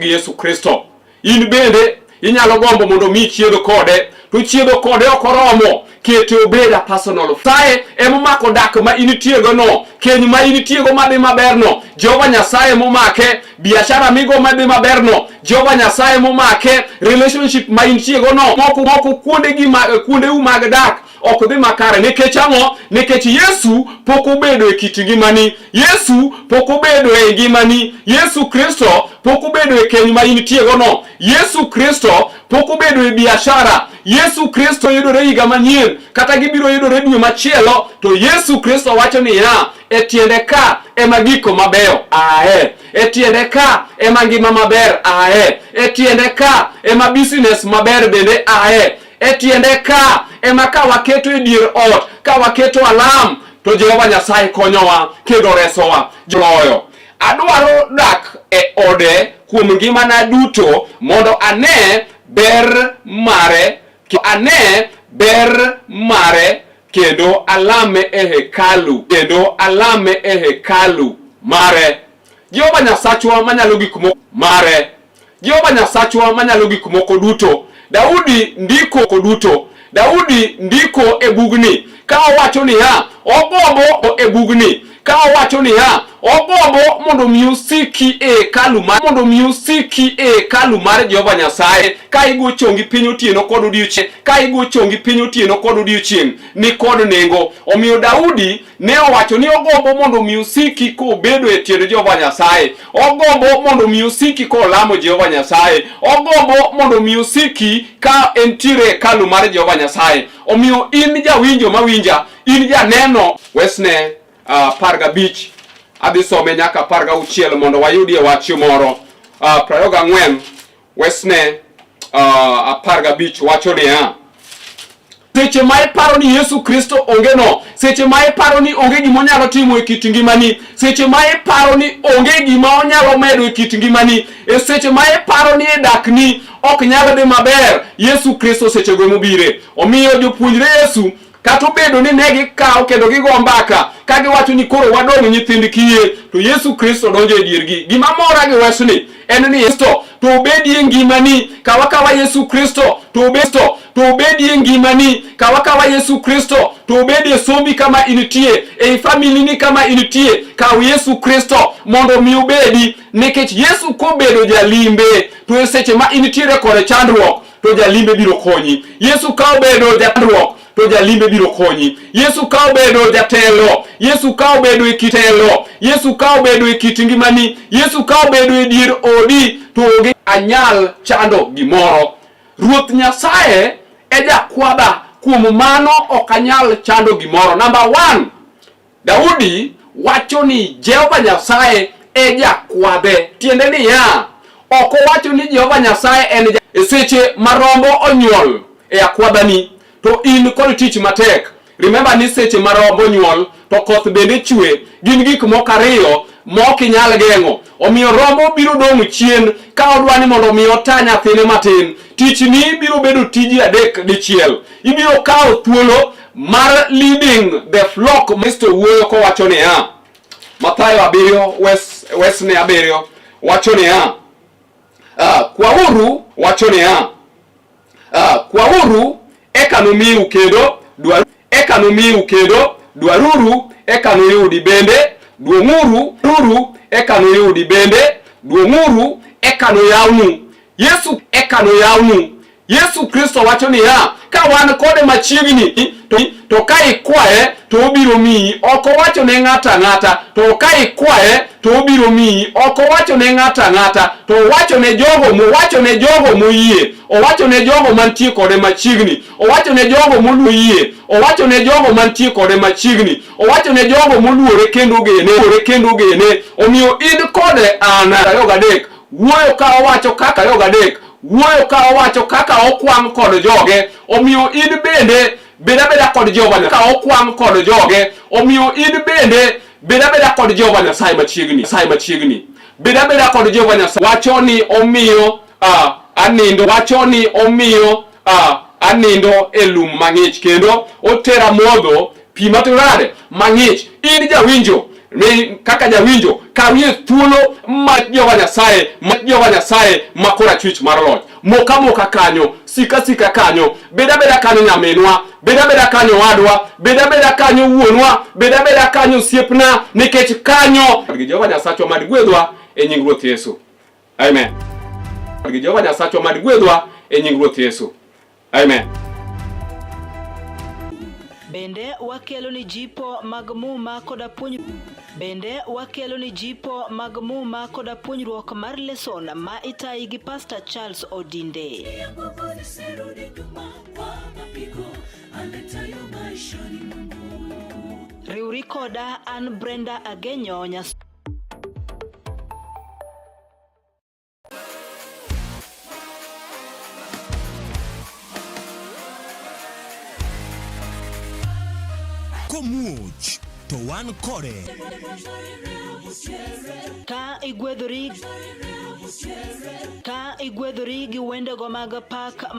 gi Yesu Kristo. In bende inyalo gombo mondo mi chiedho kode, to chiedho kode ok oromo, kete obeda personal. Nyasaye emomako dak ma initiego no, keny ma initiego madhi maber no, Jehova Nyasaye momake, biashara migo madhi maber no, Jehova Nyasaye momake, relationship ma initiego no, moko kuonde u mag dak ok dhi makare. Nikech ang'o? Nikech Yesu pok obedo e kit ngimani, Yesu pok obedo e ngimani, Yesu Kristo pok obedo e keny ma initiego no, Yesu Kristo pok obedo e biashara, Yesu Kristo yudore higa manyien kata gibiro yudore dwe machielo, to Yesu Kristo wacho ni ya e tiende ka ema giko mabeyo ae, e tiende ka ema ngima maber ae, e tiende ka ema business maber bende ae, e tiende ka ema ka waketo e dier ot, ka waketo alam, to Jehova Nyasaye konyowa kendo resowa joloyo. Adwaro dak e ode kuom ngimana duto mondo ane ber mare, kendo alame e hekalu, mare. Jehova Nyasachwa manyalo gik moko mare. Jehova Nyasachwa manyalo gik moko duto. Daudi ndiko e bugni ka owacho ni ha ogombo e bugni ka owacho ni ha ogombo mondo musiki e hekalu mar Jehova Nyasaye, ka igo chongi piny otieno kod odiechieng, ni kod nengo. Omiyo Daudi ne owacho ni ogombo mondo musiki ko bedo e tiend Jehova Nyasaye, ogombo mondo musiki ko lamo Jehova Nyasaye, ogombo mondo musiki ka entire hekalu mar Jehova Nyasaye. Omiyo in jawinjo mawinja, in janeno, wesne 15 adhi some nyaka 16 mondo wayudie wach moro. 24 wesne 15 wacho ni ya seche ma iparo ni Yesu Kristo onge no, seche ma iparo ni onge gima onyalo timo e kit ngimani, seche ma iparo ni onge gima onyalo medo e kit ngimani, seche ma iparo ni dak ni ok nyalo dhi maber, Yesu Kristo seche go mobire. Omiyo jopuonjre Yesu kata obedo ni ne gikawo kendo gigo mbaka ka giwacho ni koro wadong' nyithind kiye, to Yesu Kristo donjo e diergi. Gima mora gi wesni en ni Kristo to obedi e ngimani, kawa Yesu Kristo to obedi e ngimani, kawa Yesu Kristo to obedi e sombi kama initie, e family ni kama initie, kaw Yesu Kristo mondo mi obedi. Nikech Yesu kobedo jalimbe, to e seche ma initiere kod chandruok, to jalimbe biro konyi. Yesu ka obedo jatruok, to jalimbe biro konyi. Yesu ka obedo jatelo, Yesu ka obedo e kitelo, Yesu ka obedo e kit ngimani, Yesu ka obedo e dier odi, to onge anyal chando gimoro. Ruoth Nyasaye e jakwadha, kuom mano ok anyal chando gimoro. Number 1, Daudi wacho ni Jehova Nyasaye e jakwadhe. Tiende ni ya ok owacho ni Jehova Nyasaye en seche marombo onyuol e akwadhani, to in kod tich matek. Remember ni seche marombo nyuol to koth bende chwe, gin gik moko ariyo mok inyal geng'o. Omiyo rombo biro dong' chien ka odwani mondo mi ota nyathine matin. Tich ni biro bedo tiji 3 dichiel. Ibiro kawo thuolo mar leading the flock. Kristo wuoyo kowacho ni ya Mathayo 7 wesne 7 wacho ni ya kwauru, wacho ni ya kwauru eka nomiu kendo dwaruru eka noyudi bende, duong'uru eka noyudi bende, duong'uru eka noyawnu. Yesu eka noyawnu. Yesu Kristo wacho ni ya ka wan kode machiegni to ka ikwaye to obiro miyi. Ok owacho ne ng'ata ng'ata, to ka ikwaye to obiro miyi. Ok owacho ne ng'ata ng'ata, to owacho ne jogo moyie, owacho ne jogo mantie kode machiegni, owacho ne jogo moluoyie, owacho ne jogo mantie kode machiegni, owacho ne jogo moluore kendo gene. Omiyo in kode an 23 wuoyo ka owacho kaka 23 wuoyo ka owacho kaka okwang' kod joge. Omiyo in bende beda kod Jehova Nyasaye ka okwang' kod joge. Omiyo in bende beda kod Jehova Nyasaye machiegni. Beda kod Jehova Nyasaye. Wacho ni omiyo anindo e lum mang'ich, kendo otera modho pi maturade mang'ich. In jawinjo, ni kaka jawinjo kawie thuolo ma Jehova Nyasaye makora chwich mar loch moka kanyo sika kanyo beda kanyo nyaminwa beda kanyo wadwa beda kanyo wuonwa beda kanyo siepna nikech kanyo Jehova Nyasaye mad gwedhwa e nying Ruoth Yesu. Amen. Jehova Nyasaye mad gwedhwa e nying Ruoth Yesu. Amen. Bende wakelo ni jipo mag muma koda puonjruok mar lesson ma itayi gi Pastor Charles Odinde. Riuri koda an Brenda Agenyo Komuch to wan kore ka igwedhori gi wendego mag pak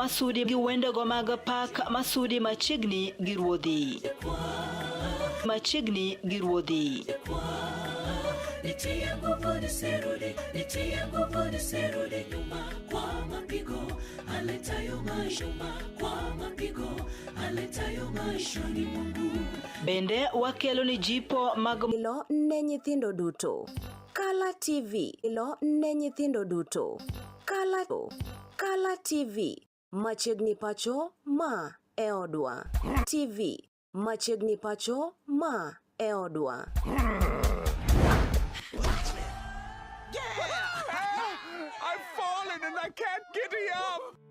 masudi machiegni gi ruodhi. Bende wakelo ni jipo mag ilo ne nyithindo duto. Kala TV ilo ne nyithindo duto. Kala TV machiegni pacho ma e odwa. TV machiegni pacho ma e odwa. I've fallen and I can't get up.